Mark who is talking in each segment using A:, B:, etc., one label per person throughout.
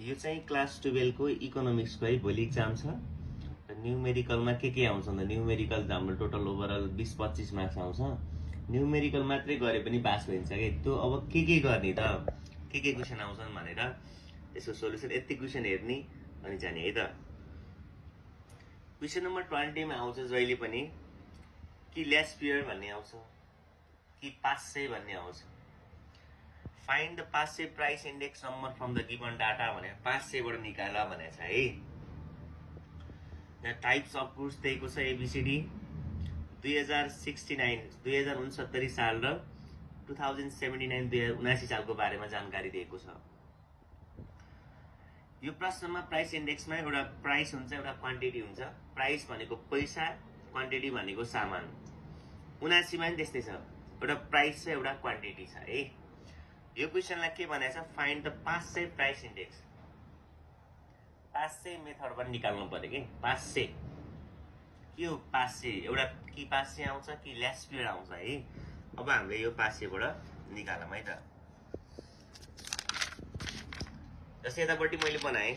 A: यो चाहिँ क्लास 12 को इकोनोमिक्सको है भोलि एक्जाम छ र न्यूमेरिकलमा के आउँछ भन्दा न्यूमेरिकल हाम्रो टोटल ओभरअल 20-25 मार्क्स आउँछ। न्यूमेरिकल मात्रै गरे पनि पास भइन्छ के। त्यो अब के गर्ने त, के क्वेसन आउँछन् भनेर यसको सोलुसन यति क्वेसन हेर्ने अनि जाने है त। क्वेसन नम्बर 20 मा आउँछ जहिले पनि कि लेस पिरियड भन्ने आउँछ कि पासे भन्ने आउँछ। फाइन्ड द पासे price index number from the given data भने पासे बाट निकाल भनेको छ है। यहाँ टाइप्स अफ गुड्स दिएको छ एबीसीडी 2069 साल र 2079 सालको बारेमा जानकारी दिएको छ। यो प्रश्नमा प्राइस इन्डेक्समा एउटा प्राइस हुन्छ, एउटा क्वान्टिटी हुन्छ। प्राइस भनेको पैसा, क्वान्टिटी भनेको सामान। 79 मा पनि त्यस्तै छ, एउटा प्राइस छ एउटा क्वान्टिटी छ है। यो क्वेसनलाई के भनेको छ, फाइन्ड द पासे प्राइस इन्डेक्स। पासे मेथडबाट निकाल्नु पर्यो कि पासे के हो। पासे एउटा कि पासे आउँछ कि लेस पिरियड आउँछ है। अब हामीले यो पासेबाट निकालौँ है त। जस्तै यतापट्टि मैले बनाएँ,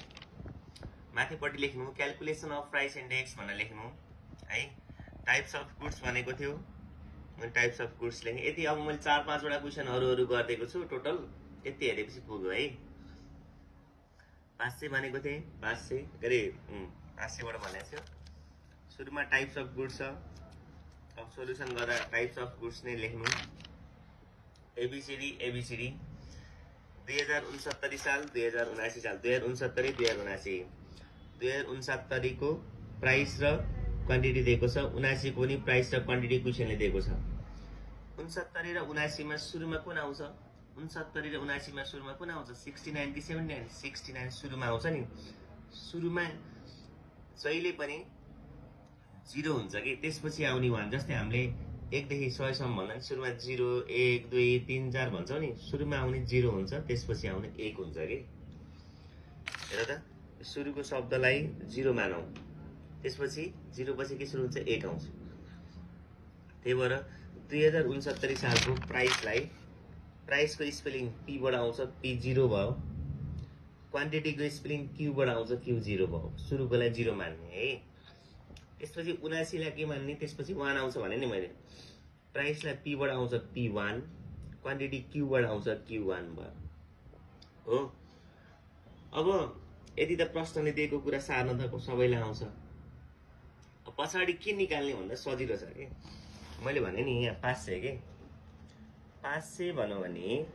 A: माथिपट्टि लेख्नु क्याल्कुलेसन अफ प्राइस इन्डेक्स भनेर लेख्नु है। टाइप्स अफ गुड्स भनेको थियो, मैले टाइप्स अफ गुड्स लेखेँ यति। अब मैले 4-5 वटा क्वेसन अरू गरिदिएको छु, टोटल यति हेरेपछि पुग्यो है। पासे भनेको थिएँ, पासे गरे पासेबाट भनेको थियो। सुरुमा टाइप्स अफ गुड्स छ, अब सोल्युसन गर्दा टाइप्स अफ गुड्स नै लेख्नु। एबीसीडी 2069 साल 2079 साल 2069 2069 को प्राइस र क्वान्टिटी दिएको छ। 79 को पनि प्राइस र क्वान्टिटी क्वेसनले दिएको छ। 69 र 79 मा सुरुमा कुन आउँछ? 69 र 79 मा सुरुमा कुन आउँछ? 69 कि 79? 69 सुरुमा आउँछ नि। सुरुमा जहिले पनि 0 हुन्छ कि, त्यसपछि आउने 1। जस्तै हामीले 1 देखि 100 सम्म भन्दा सुरुमा 0 1 2 3 4 भन्छौँ नि, सुरुमा आउने 0 हुन्छ, त्यसपछि आउने 1 हुन्छ कि। हेर त, सुरुको शब्दलाई 0 मानौँ, त्यसपछि 0 पछि के सुरु हुन्छ? 1 आउँछ। त्यही भएर 2069 सालको प्राइसलाई, प्राइसको स्पेलिङ पी बाट आउँछ, पी 0 भयो। क्वान्टिटीको स्पेलिङ क्यू बाट आउँछ, क्यू 0 भयो। सुरुकोलाई 0 मान्ने है। त्यसपछि 79 लाई के मान्ने? त्यसपछि 1 आउँछ भने नि मैले। प्राइसलाई पी बाट आउँछ, पी 1। क्वान्टिटी क्यू बाट आउँछ, क्यू 1 भयो हो। अब यदि त प्रश्नले दिएको कुरा सार्न त सबैलाई आउँछ। अब पछाडि के निकाल्ने भन्दा सजिलो छ कि। मैले भने नि यहाँ पासे के, पासे भनौँ भने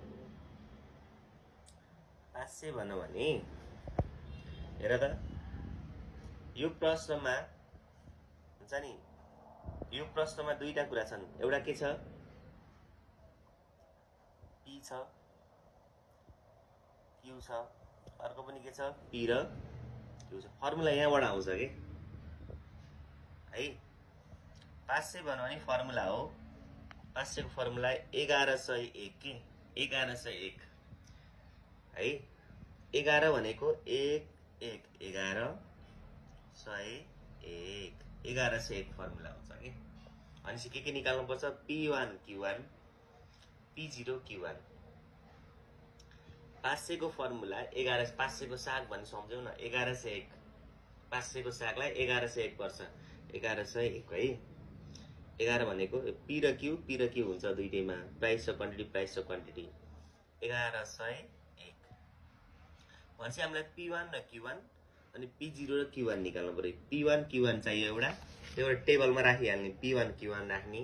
A: हेर त, यो प्रश्नमा हुन्छ नि, यो प्रश्नमा दुईटा कुरा छन्। एउटा के छ? पी छ, क्यू छ। अर्को पनि के छ? पी र क्यू छ। फर्मुला यहाँबाट आउँछ कि है। पासे भनौँ भने फर्मुला हो, पासेको फर्मुला 1101 के, 1101 है। 11 भनेको 1 1 11 101 1101 फर्मुला हुन्छ कि। भनेपछि के निकाल्नुपर्छ? P1 Q1 P0 Q1। पासेको formula 11, पासेको साग भन्ने सम्झौँ न। 1101 पासेको सागलाई 1101 पर्छ, 1101 है। 11 भनेको पी र क्यू हुन्छ दुईटैमा, प्राइस र क्वान्टिटी, प्राइस र क्वान्टिटी 1101। भनेपछि हामीलाई P1 र Q1 अनि P0 र Q1 निकाल्नु पर्यो। P1 Q1 चाहियो एउटा, त्यो एउटा टेबलमा राखिहाल्ने, P1 Q1 राख्ने।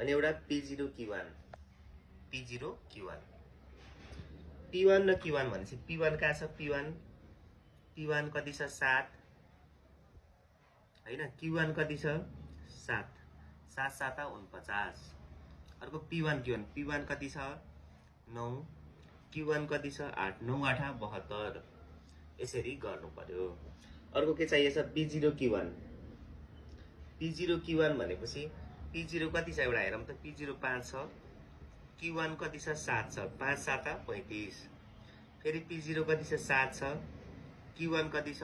A: अनि एउटा P0 Q1 P1 र Q1 भनेपछि P1 कहाँ छ? P1 कति छ? 7 हैन। Q1 कति छ? 7 7 7 49। अर्को P1 Q1 कति छ? 9। Q1 कति छ? 8 9 8 72। यसरी गर्नु पर्यो। अर्को के चाहिएछ? P0 Q1 भनेपछि P0 कति छ एउटा हेरौँ त। P0 5 छ, Q1 कति छ? 7 छ, 5 7 35। फेरि P0 कति छ? 7 छ, Q1 कति छ?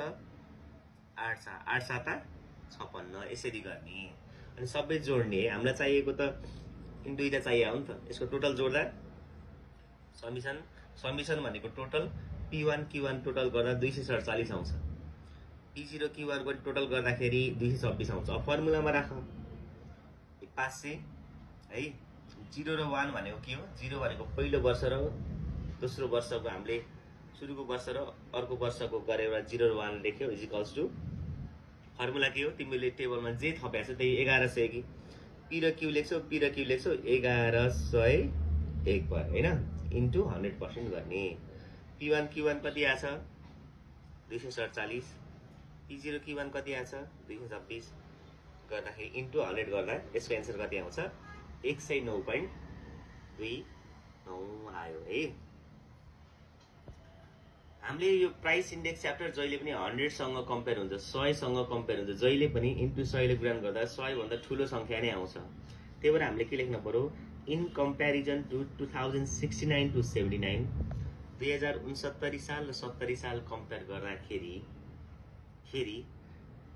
A: 8 छ, 8 7 56। यसरी गर्ने अनि सबै जोड्ने। हामीलाई चाहिएको त दुईटा चाहिएको हो नि त। यसको टोटल जोड्दा समिसन भनेको टोटल P1 Q1 टोटल गर्दा 247 आउँछ। P0 Q1 को टोटल गर्दाखेरि 226 आउँछ। अब फर्मुलामा राख 500 है। 0 र 1 भनेको के हो? 0 भनेको पहिलो वर्ष र दोस्रो वर्षको हामीले सुरुको वर्ष र अर्को वर्षको गरेर 0 र 1 लेख्यो इक्वल्स टु फर्मुला के हो? तिमीले टेबलमा जे थपेको छ त्यही 1100 कि P र Q लेख्छौ, P र Q लेख्छौ 1101 भयो हैन, इन्टु 100% गर्ने। P1 Q1 कति आछ? 247। P0 Q1 कति आछ? 226 गर्दाखेरि इन्टु 100 गर्दा यसको एन्सर कति आउँछ? 109.29 आयो है। हामीले यो प्राइस इन्डेक्स च्याप्टर जहिले पनि 100 सँग कम्पेयर हुन्छ, 100 सँग कम्पेयर हुन्छ, जहिले पनि इन्टु 100 ले गुणन गर्दा 100 भन्दा ठूलो संख्या नै आउँछ। त्यही भएर हामीले के लेख्न पर्यो? इन कम्प्यारिजन टु 2069 टु 79 2069 साल र 70 साल कम्पेयर गर्दाखेरि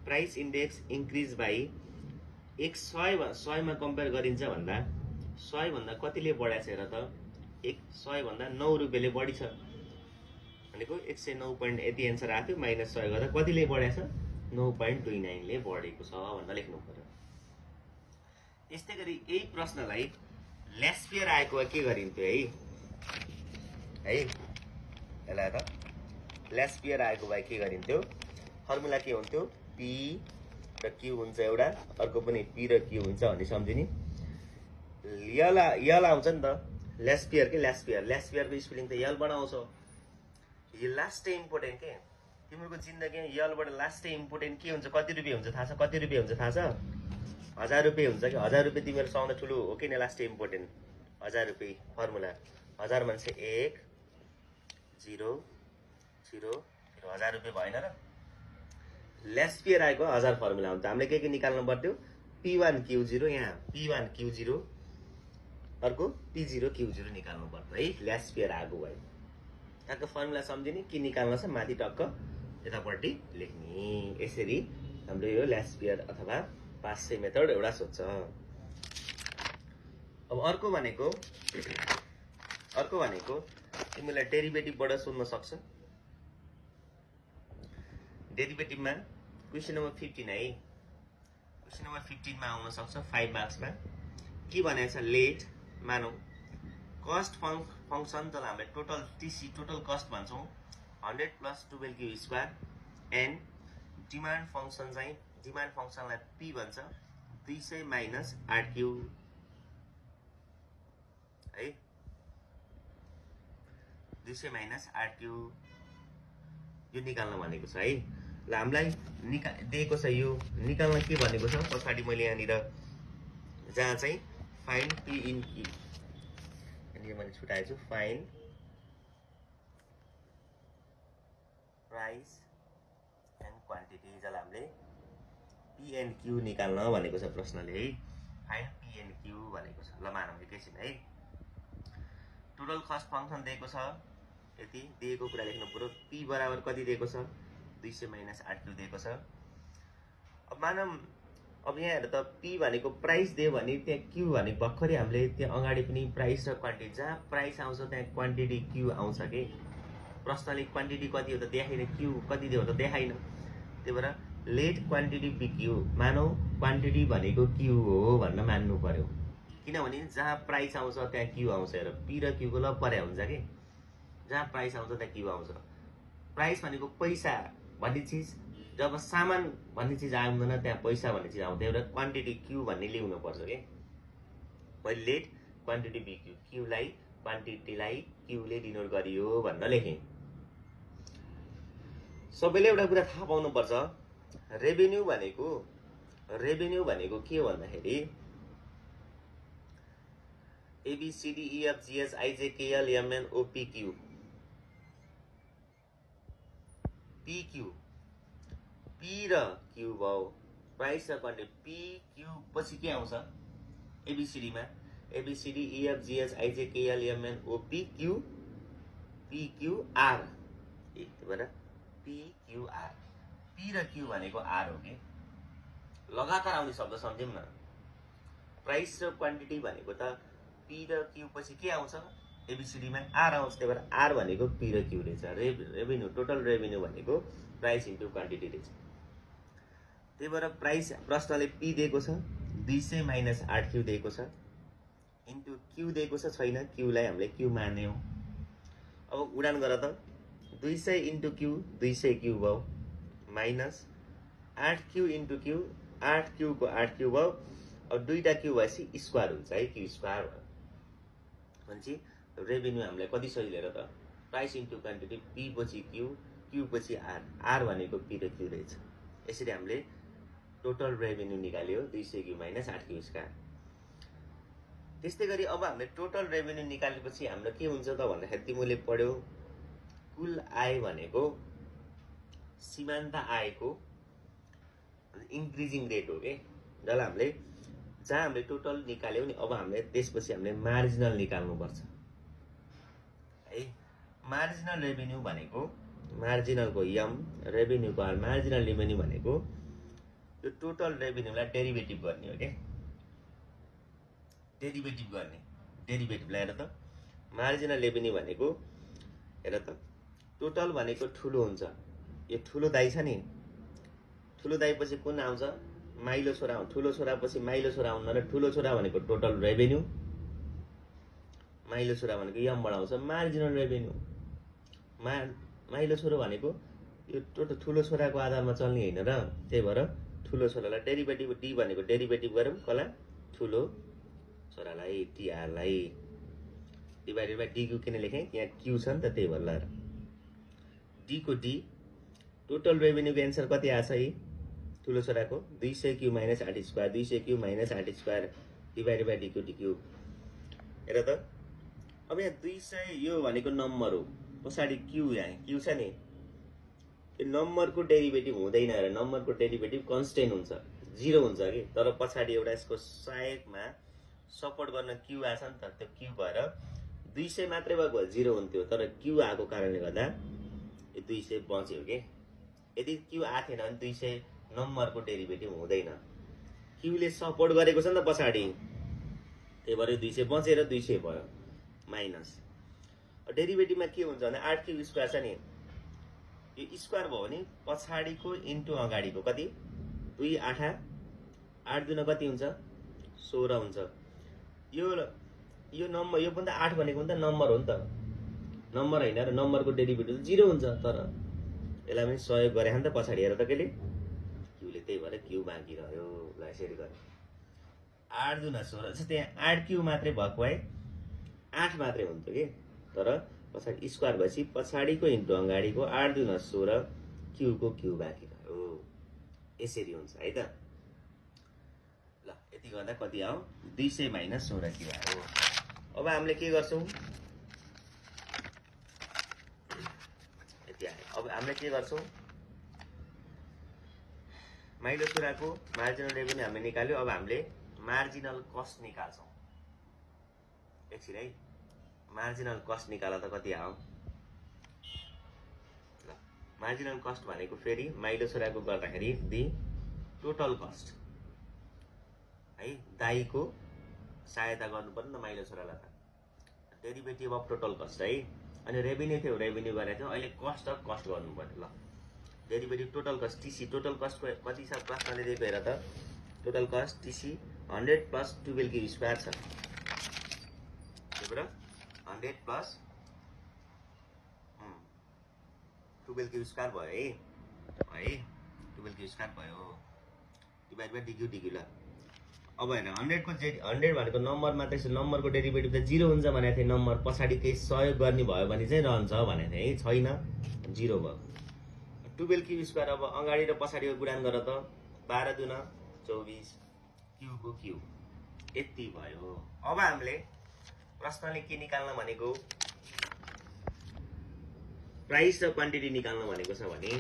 A: प्राइस इन्डेक्स इन्क्रिज बाई 100 मा कम्पेयर गरिन्छ भन्दा 100 भन्दा कतिले बढाएको छ हेर त? 100 भन्दा 9 रुपैयाँले बढी छ भनेको 109 यति एन्सर आएको थियो, माइनस 100 गर्दा कतिले बढाएको छ? 9.29 ले बढेको छ भनेर लेख्नु पर्यो। यस्तै गरी यही प्रश्नलाई लेस्पियर आएको भए के गरिन्थ्यो है? यसलाई त लेस्पियर आएको भए के गरिन्थ्यो? फर्मुला के हुन्थ्यो? P र Q हुन्छ एउटा, अर्को पनि P र Q हुन्छ भन्ने सम्झिने। यल आउँछ नि त लेस्पियर के लेस्पियरको स्पेलिङ त यल बनाउँछ। यो लास्ट इम्पोर्टेन्ट के तिम्रो जिन्दगीमा यलबाट लास्ट इम्पोर्टेन्ट के हुन्छ? कति रुपैयाँ हुन्छ थाहा छ? कति रुपैयाँ हुन्छ थाहा छ? 1000 रुपैयाँ हुन्छ कि 1000 रुपैयाँ तिम्रो सबभन्दा ठुलो हो कि लास्ट इम्पोर्टेन्ट 1000 रुपैयाँ फर्मुला 1000 मान्छे 1 0 0 1000 रुपैयाँ भएन र? लेस्पियर आएको 1000 फर्मुला हुन्छ। हामीले के निकाल्नु पर्थ्यो? P1 Q0 यहाँ P1 Q0 अर्को P0 Q0 निकाल्नु पर्छ है लेस्पियर आएको भए। टक्क फर्मुला सम्झिने के निकाल्न छ माथि टक्क यतापट्टि लेख्ने। यसरी हाम्रो यो लेस्पियर अथवा 500 मेथड एउटा सोध्छ। अब अर्को भनेको तिमीलाई डेरिभेटिभबाट सोध्न सक्छ। डेरिभेटिभमा क्वेशन नम्बर 15 है। क्वेशन नम्बर 15 मा आउन सक्छ 5 मार्क्समा। के भनेको छ? लेट मानौ कस्ट फंक्सन जसलाई हामीले टोटल टीसी टोटल कस्ट भन्छौं 100 + 12Q square and demand function चाहिँ डिमान्ड फंक्सनलाई P भन्छ 200 - 8Q है 200 - 8Q यो निकाल्न भनेको छ है। ल हामीलाई दिएको छ यो निकाल्न के भनेको छ? पछाडी मैले यहाँनिर जहाँ चाहिँ फाइन्ड P इन Q यो मैले छुटाएको छु। फाइन्ड प्राइस एन्ड क्वान्टिटी जसलाई हामीले P एन्ड Q निकाल्न भनेको छ प्रश्नले है। फाइन्ड P एन्ड Q भनेको छ। ल मानौँ एकैछिन है। टोटल कस्ट फंक्सन दिएको छ यति दिएको कुरा लेख्नु पर्यो। P बराबर कति दिएको छ? 200 - 8Q दिएको छ। अब मानौँ अब यहाँ हेर त P भनेको प्राइस दियो भने त्यहाँ Q भने भर्खरै हामीले त्यहाँ अगाडि पनि प्राइस र क्वान्टिटी जहाँ प्राइस आउँछ त्यहाँ क्वान्टिटी Q आउँछ के। प्रश्नले क्वान्टिटी कति हो त देखाइन, Q कति दियो त देखाइन। त्यही भएर लेट क्वान्टिटी बी Q मानौ क्वान्टिटी भनेको Q हो भन्न मान्नु पर्यो। किनभने जहाँ प्राइस आउँछ त्यहाँ Q आउँछ। हेर P र Q को ल परे हुन्छ के। जहाँ प्राइस आउँछ त्यहाँ Q आउँछ। प्राइस भनेको पैसा भन्ने चिज, जब सामान भन्ने चिज आउँदैन त्यहाँ पैसा भन्ने चिज आउँदैन। एउटा क्वान्टिटी Q भन्ने ल्याउनु पर्छ के। मैले let quantity be Q Q लाई क्वान्टिटीलाई Q ले डिनोट गरियो भनेर लेखेँ। सबैले एउटा कुरा थाहा पाउनु पर्छ। रेभेन्यू भनेको के हो भन्दाखेरि ABCDEFGHIJKLMNOPQ PQ P र Q भयो प्राइस र क्वान्टिटी PQ पछि के आउँछ ABCD मा ABCDEFGHIJKLMNOPQ PQR त्यही PQR P र Q भनेको R हो के। लगातार आउने शब्द सम्झौँ न। प्राइस र क्वान्टिटी भनेको त P र Q पछि के आउँछ एबिसिडीमा आर आउँछ, त्यही भएर आर भनेको पी र क्यू रहेछ। रेभेन्यू, टोटल रेभेन्यू भनेको प्राइस इन्टु क्वान्टिटी रहेछ। त्यही भएर प्राइस प्रश्नले पी दिएको छ, 200 माइनस 8 क्यू दिएको छ, इन्टु क्यू दिएको छ छैन, क्यूलाई हामीले क्यू मान्ने हो। अब उडान गर त, 200 इन्टु क्यू 200 क्यू भयो, minus 8 Q into Q 8 क्यूको 8 Q भयो। अब दुईटा क्यू भएपछि स्क्वायर हुन्छ है, क्यू स्क्वायर भयो भनेपछि रेभेन्यू हामीलाई कति सजिलो र त, प्राइस इन्टु क्वान्टिटी, पी पछि क्यू, क्यू पछि आर, आर भनेको पी र क्यू रहेछ। यसरी हामीले टोटल रेभेन्यू निकाल्यो 200 क्यू माइनस 8 क्यू स्क्वायर। त्यस्तै गरी अब हामीले टोटल रेभेन्यू निकालेपछि हाम्रो के हुन्छ त भन्दाखेरि तिमीले पढ्यौ कुल आय भनेको सीमान्त आयको इन्क्रिजिङ रेट हो के, जसलाई हामीले जहाँ हामीले टोटल निकाल्यौँ नि, अब हामीले त्यसपछि हामीले मार्जिनल निकाल्नुपर्छ है। मार्जिनल रेभेन्यू भनेको, मार्जिनलको यम, रेभेन्यूको आर, मार्जिनल रेभेन्यू भनेको यो टोटल रेभेन्यूलाई डेरिभेटिभ गर्ने हो क्या, डेरिभेटिभ गर्ने, डेरिभेटिभ ल्याएर त मार्जिनल रेभेन्यू भनेको हेर त, टोटल भनेको ठुलो हुन्छ, यो ठुलो दाइ छ नि, ठुलो दाइ पछि कुन आउँछ, माइलो छोरा, ठुलो छोरा पछि माइलो छोरा आउन र ठुलो छोरा भनेको टोटल रेभेन्यू, माइलो छोरा भनेको यम बढाउँछ मार्जिनल रेभेन्यू। माइलो छोरो भनेको यो टोटल ठुलो छोराको आधारमा चल्ने होइन र, त्यही भएर ठुलो छोरालाई डेरिभेटिभ, डी भनेको डेरिभेटिभ गरौँ कसलाई, ठुलो छोरालाई, टिआरलाई, डिभाइडेड बाई डी क्यू किन लेखेँ, यहाँ क्यू छ नि त त्यही भएर। डी को डी, टोटल रेभेन्यूको एन्सर कति आछ है, ठुलो छोराको 200 Q minus 8 square, 200 Q minus 8 square divided by D Q. हेर त, अब यहाँ 200 यो भनेको नम्बर हो, पछाडि क्यू, यहाँ क्यू छ नि, यो नम्बरको डेरिभेटिभ हुँदैन र, नम्बरको डेरिभेटिभ कन्स्टेन्ट हुन्छ, 0 हुन्छ कि, तर पछाडि एउटा यसको सहायकमा सपोर्ट गर्न क्यू आछ नि त, त्यो क्यू भएर 200 मात्रै भएको भए 0 हुन्थ्यो, तर क्यू आएको कारणले गर्दा यो 200 बच्यो के। यदि क्यू आएन भने 200 नम्बरको डेरिभेटिभ हुँदैन, क्यूले सपोर्ट गरेको छ नि त पछाडि, त्यही भएर 200 बचेर 200 भयो माइनस। डेरिभेटिभमा के हुन्छ भने 8 क्यू स्क्वायर छ नि, यो स्क्वायर भयो भने पछाडिको इन्टु अगाडिको कति, 2 8 8 दुना कति हुन्छ, 16 हुन्छ। यो नम्बर, यो पनि त 8 भनेको पनि त नम्बर हो नि त, नम्बर होइन र, नम्बरको डेरिभेटिभ 0 हुन्छ, तर यसलाई पनि सहयोग गरे नि त पछाडि, हेर त कहिले क्यूले, त्यही भएर क्यू बाँकी रह्यो। ल यसरी गरे 8 दुना 16, त्यहाँ 8 क्यू मात्रै भएको भए 8 मात्रै हुन्थ्यो कि, तर पछाडि स्क्वायर भएपछि पछाडिको इन्टु अगाडिको 8 दुना 16, क्यूको क्यू बाँकी रह्यो, यसरी हुन्छ है त। ल यति गर्दा कति आयो, 200 माइनस 16 क्यू आयो। अब हामीले के गर्छौँ, यति आयो। अब हामीले के गर्छौँ, माइलो छोराको मार्जिनल रेभेन्यू हामीले निकाल्यो, अब हामीले मार्जिनल कस्ट निकाल्छौँ एकछिन है। मार्जिनल कस्ट निकाल्दा त कति आयो, ल मार्जिनल कस्ट भनेको फेरि माइलो छोराको गर्दाखेरि दि टोटल कस्ट है, दाइको सहायता गर्नु पर्यो नि त माइलो छोरालाई त, डेरिभेटिभ अफ टोटल कस्ट है। अनि रेभेन्यू थियो, रेभेन्यू गरेको थियो, अहिले कस्ट अफ कस्ट गर्नु पर्यो। ल derivative total cost TC, total cost कति छ प्रश्नले दिएको, हेर त, total cost TC 100 plus 12 Q square छ, त्यही भएर 100 प्लस 12 क्यू स्क्वायर भयो है, 12 क्यू स्क्वायर भयो, डिभाइड बाई डी क्यू। ल अब हेर 100 को 100 भनेको नम्बर मात्रै छ, नम्बरको डेरिभेटिभ त 0 हुन्छ भनेको थिएँ, नम्बर पछाडि केही सहयोग गर्ने भयो भने चाहिँ रहन्छ भनेको थिएँ है, छैन 0 भयो। 12 क्यू स्क्वायर, अब अगाडि र पछाडिको गुणान गर त, 12 दुना 24, क्यूको क्यू, यति भयो। अब हामीले प्रश्नले के निकाल्न भनेको, प्राइस र क्वान्टिटी निकाल्न भनेको छ भने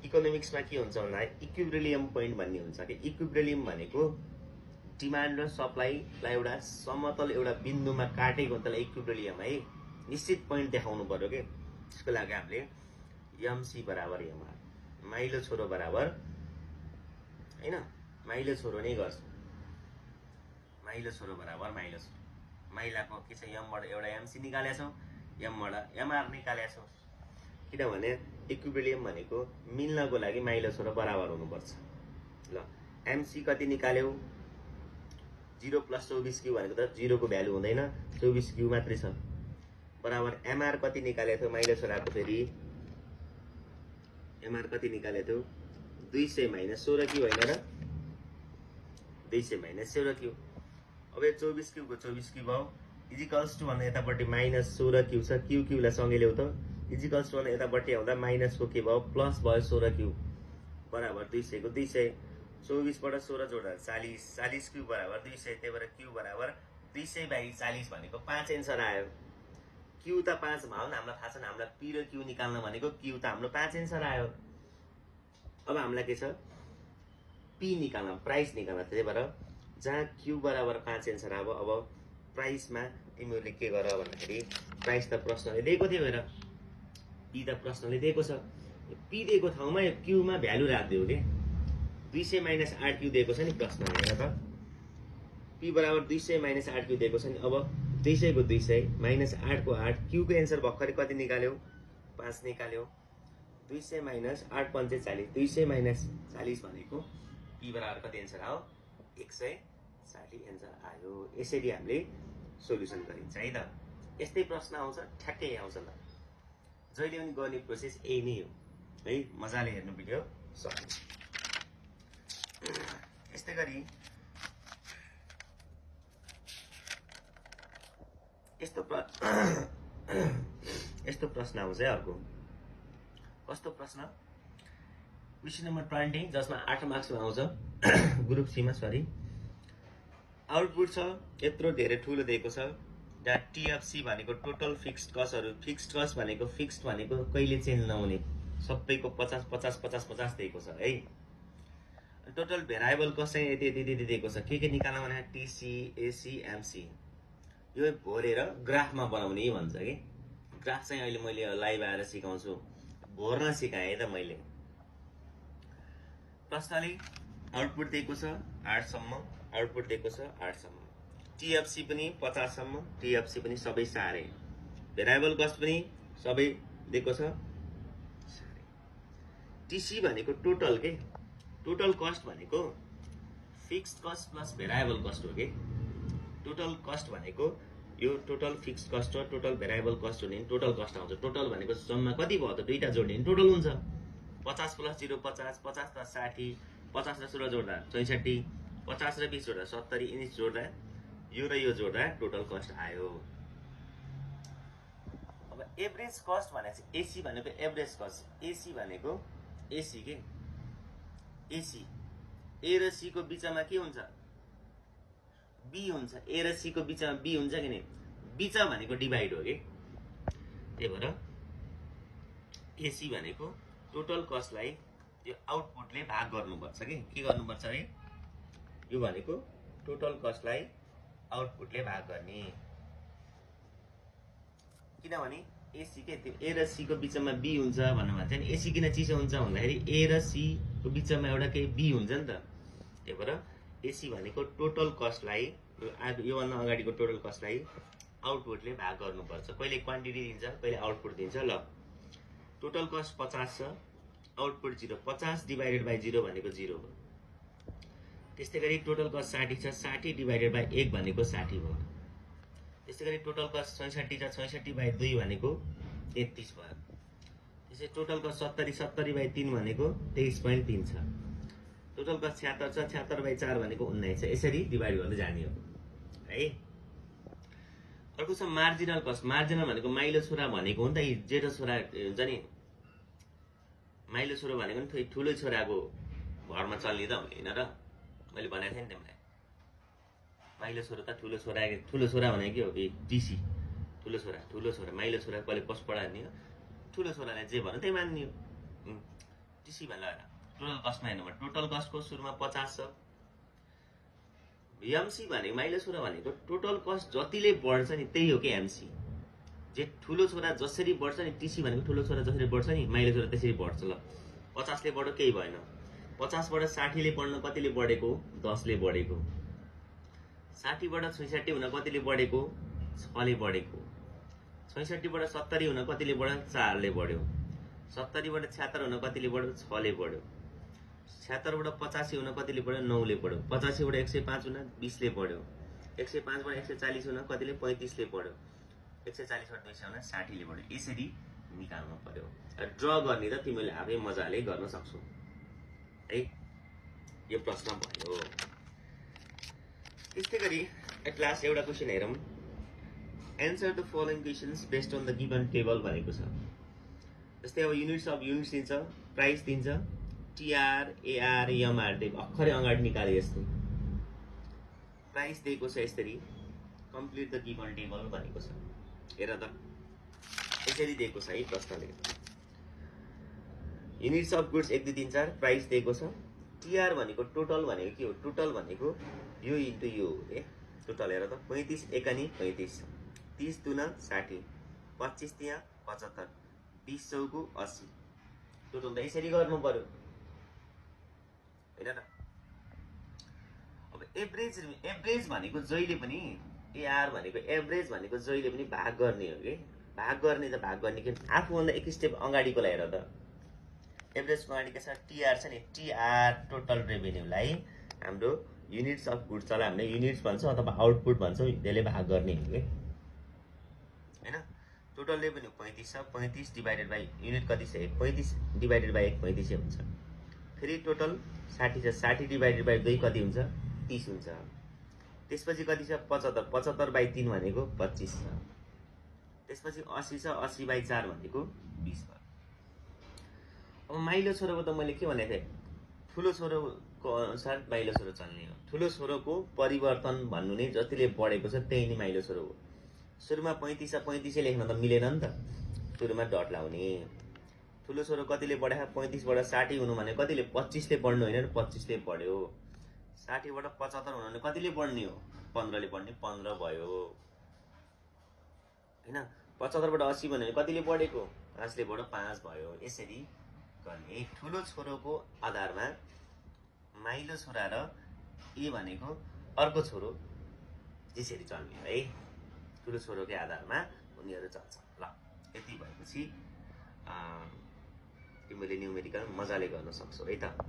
A: इकोनोमिक्समा के हुन्छ भन्दा इक्विब्रिलियम पोइन्ट भन्ने हुन्छ कि, इक्विब्रिलियम भनेको डिमान्ड र सप्लाईलाई एउटा समतल एउटा बिन्दुमा काटेको, त्यसलाई इक्विब्रिलियम है, निश्चित पोइन्ट देखाउनु पर्यो कि, त्यसको लागि हामीले एमसी बराबर एमआर, माइलो छोरो बराबर होइन, माइलो छोरो नै गर्छ, माइलो छोरो बराबर माइलो छोरो, माइलाको के छ एमबाट एउटा एमसी निकालेका छौँ, एमबाट एमआर निकालेका छौँ। किनभने इक्विलिब्रियम भनेको मिल्नको लागि माइलस र बराबर हुनुपर्छ। ल एमसी कति निकाल्यौ 0 + 24 क्यू भनेको त 0 को भ्यालु हुँदैन, 24 क्यू मात्रै छ। बराबर एमआर कति निकालेको थियो माइलस राको, फेरि एमआर कति निकालेको थियो 200 - 16 क्यू होइन र, 200 - 16 क्यू। अब यो 24 क्यूको 24 क्यू भयो इजिकल्स टु भन्दा यतापट्टि -16 क्यू छ, क्यू क्यूलाई सँगै ल्याउ त, इजिकल्स टु भन्दा यतापट्टि आउँदा माइनसको के भयो प्लस भयो 16 क्यू बराबर 200 को 200, 24 बाट 16 जोड्दा 40, 40 क्यू बराबर 200, त्यही भएर क्यू बराबर 200/40 भनेको 5 एन्सर आयो। क्यू त 5 भयो नि, हामीलाई थाहा छ नि, हामीलाई पी र क्यू निकाल्न भनेको क्यू त हाम्रो 5 एन्सर आयो। अब हामीलाई के छ पी निकाल्न, प्राइस निकाल्न, त्यही भएर जहाँ क्यू बराबर 5 एन्सर आयो। अब प्राइसमा तिमीहरूले के गर भन्दाखेरि प्राइस त प्रश्नले दिएको थियो, हेर पी त प्रश्नले दिएको छ, पी दिएको ठाउँमा क्यूमा भ्यालु राखिदियो के 200 - 8 क्यू दिएको छ नि प्रश्नमा, हेर त पी बराबर 200 - 8 क्यू दिएको छ नि। अब 200 को 200 - 8 को 8, क्यू को एन्सर भर्खरै कति निकाल्यौ 5 निकाल्यौ, 200 - 8 × 5 = 40, 200 - 40 भनेको पी बराबर कति एन्सर आयो 160 एन्सर आयो। यसरी हामीले सोल्युसन गरिन्छ है त। यस्तै प्रश्न आउँछ ठ्याक्कै आउँछ ल, जहिले पनि गर्ने प्रोसेस यही नै हो है। मजाले हेर्नु भिडियो सक्नु। यस्तै गरी यस्तो प्रश्न आउँछ है अर्को। कस्तो प्रश्न, क्वेसन नम्बर 20 जसमा 8 मार्क्समा आउँछ ग्रुप सी मा, सरी। आउटपुट छ यत्रो धेरै ठुलो दिएको छ, जहाँ टिएफसी भनेको टोटल फिक्स्ड कस्टहरू, फिक्स्ड कस्ट भनेको फिक्स्ड भनेको कहिले चेन्ज नहुने, सबैको 50 50 50 50 दिएको छ है। टोटल भेरिएबल कस्ट चाहिँ यति यति दिएको छ। के निकाल्न भने टिसी एसी एमसी यो भोरेर ग्राफमा बनाउने भन्छ कि। ग्राफ चाहिँ अहिले मैले लाइभ आएर सिकाउँछु, भोर्न सिकाएँ त मैले। प्रश्नले आउटपुट दिएको छ 8 सम्म, आउटपुट दिएको छ 8 सम्म, टिएफसी पनि 50 सम्म, टिएफसी पनि सबै सारे, भेरिएबल कस्ट पनि सबै दिएको छ सारे। टिसी भनेको टोटल के, टोटल कस्ट भनेको fixed cost plus variable cost हो के। टोटल कस्ट भनेको यो टोटल फिक्स्ड कस्ट र टोटल भेरिएबल कस्ट हुने टोटल कस्ट आउँछ। टोटल भनेको जम्मा कति भयो त, दुईटा जोड्ने टोटल हुन्छ। 50 + 0 50, 50 + 60, 50 र 16 जोड्दा 64, 50 र 20 जोड्दा 70, यिनी जोड्दा यो र यो जोड्दा टोटल कस्ट आयो। अब एभरेज कस्ट भनेपछि एसी भनेको एभरेज कस्ट, एसी भनेको एसी के एसी, ए र सी को बिचमा के हुन्छ बी हुन्छ, ए र सी को बिचमा बी हुन्छ कि नि, बिच भनेको डिभाइड हो कि। त्यही भएर एसी भनेको टोटल कस्टलाई यो आउटपुटले भाग गर्नुपर्छ कि के गर्नुपर्छ है, यो भनेको टोटल कस्टलाई आउटपुटले भाग गर्ने। किनभने एसी के ए र सी को बिचमा बी हुन्छ भन्नुमा चाहिँ एसी किन चिसो हुन्छ भन्दाखेरि ए र सी को बिचमा एउटा केही बी हुन्छ नि त। त्यही भएर एसी भनेको टोटल कस्टलाई योभन्दा अगाडिको टोटल कस्टलाई आउटपुटले भाग गर्नुपर्छ। कहिले क्वान्टिटी दिन्छ कहिले आउटपुट दिन्छ। ल टोटल कस्ट 50 छ, आउटपुट 0, 50 / 0 भनेको 0 हो। त्यस्तै गरी टोटल कस्ट 60 छ, 60 / 1 भनेको 60 भयो। त्यस्तै गरी टोटल कस्ट 66 छ, 66/2 भनेको 33 भयो। त्यसै टोटल कस्ट 70 70/3 भनेको 23.3 छ। टोटल कस्ट 76 छ, 76/4 भनेको 19 छ। यसरी डिभाइड गर्दै जाने हो है। अर्को छ मार्जिनल कस्ट। मार्जिनल भनेको माइलो छोरा भनेको हो नि त, जेठो छोरा हुन्छ नि, माइलो छोरा भनेको नि ठुलो छोराको घरमा चल्ने त हुँदैन र, मैले भनेको थिएँ नि तिमीलाई। माइलो छोरा त ठुलो छोरा भनेको के हो कि टिसी, ठुलो छोरा माइलो छोरा कहिले कस पढाउने हो, ठुलो छोरालाई जे भन्यो त्यही मान्ने हो। टिसी भन्दा टोटल कस्टमा हेर्नु पर्छ। टोटल कस्टको सुरुमा 50 छ। एमसी भनेको माइलो छोरा भनेको टोटल कस्ट जतिले बढ्छ नि त्यही हो कि एमसी। जे ठुलो छोरा जसरी बढ्छ नि, टिसी भनेको ठुलो छोरा जसरी बढ्छ नि माइलो छोरा त्यसरी बढ्छ। ल 50 ले बढ्यो केही भएन, 50 बाट 60 ले बढ्न कतिले बढेको 10 ले बढेको, 60 बाट 66 हुन कतिले बढेको 6 ले बढेको 66 बाट 70 हुन कतिले बढ्यो 4 ले बढ्यो 70 बाट 76 हुन कतिले बढ्यो 6 ले बढ्यो 76 बाट 85 हुन कतिले बढ्यो 9 ले बढ्यो 85 बाट 105 हुन 20 ले बढ्यो 105 बाट 140 हुन कतिले 35 ले बढ्यो 140 बाट 200 हुन 60 ले बढ्यो यसरी निकाल्नु पर्यो ड्र गर्ने त तिमीले आफै मजाले गर्न सक्छौ है यो प्रश्न भयो त्यस्तै गरी एट लास्ट एउटा क्वेशन हेरौं answer the following questions based on the given table भनेको छ जस्तै अब युनिट्स अफ युनिट्स दिन्छ प्राइस दिन्छ टीआर एआर एमआर दिएको अक्षरै अगाडि निकाले जस्तै प्राइस दिएको छ यसरी कम्प्लिट द गिवन टेबल भनेको छ हेर त यसरी दिएको छ है प्रश्नले युनिट्स अफ गुड्स 1 2 3 4 प्राइस दिएको छ टीआर भनेको टोटल भनेको के हो टोटल भनेको यो इन्टु यो हो टोटल हेर त 35 एकानी 35 30 दुना 60 25 त्यहाँ 75 20 चौको 80 टोटल त यसरी गर्नु पर्यो हैन त अब एभरेज भनेको जहिले पनि एआर भनेको एभरेज भनेको जहिले पनि भाग गर्ने हो के भाग गर्ने त भाग गर्ने के आफूभन्दा एक स्टेप अगाडिको हेर त एभरेजको अगाडि के छ टीआर छ नि टीआर टोटल रेभेन्यूलाई हाम्रो युनिट्स अफ गुड्सलाई हामीले युनिट्स भन्छौँ अथवा आउटपुट भन्छौँ त्यसले भाग गर्ने हो के हैन टोटल रेभेन्यू 35 छ 35 डिवाइडेड बाइ युनिट कति छ 35 डिवाइडेड बाइ 1 35 हुन्छ फेरि टोटल 60 छ 60 डिवाइडेड बाइ 2 कति हुन्छ 30 हुन्छ त्यसपछि कति छ 75 75 बाइ 3 भनेको 25 छ त्यसपछि 80 छ 80 बाइ 4 भनेको 20 भयो अब माइलो छोरोको त मैले के भनेको थिएँ ठुलो छोरोको अनुसार माइलो छोरो चल्ने हो ठुलो छोरोको परिवर्तन भन्नु नै जतिले बढेको छ त्यही नै माइलो छोरो हो सुरुमा 35 छ 35 लेख्न त मिलेन नि त सुरुमा डट लाउने ठुलो छोरो कतिले बढ्या 35 बाट 60 हुनु भने कतिले 25 ले बढ्नु हैन 25 ले बढ्यो 60 बाट 75 हुनु भने कतिले बढ्ने हो 15 ले बढ्ने 15 भयो हैन 75 बाट 80 भने कतिले बढेको 5 ले बढ्यो 5 भयो यसरी गर्ने ठुलो छोरोको आधारमा माइलो छोरा र ए भनेको अर्को छोरो यसरी चल्ने है ठुलो छोरोकै आधारमा उनीहरू चल्छ ल यति भएपछि तिमीले न्युमेरिकल मजाले गर्न सक्छौ है त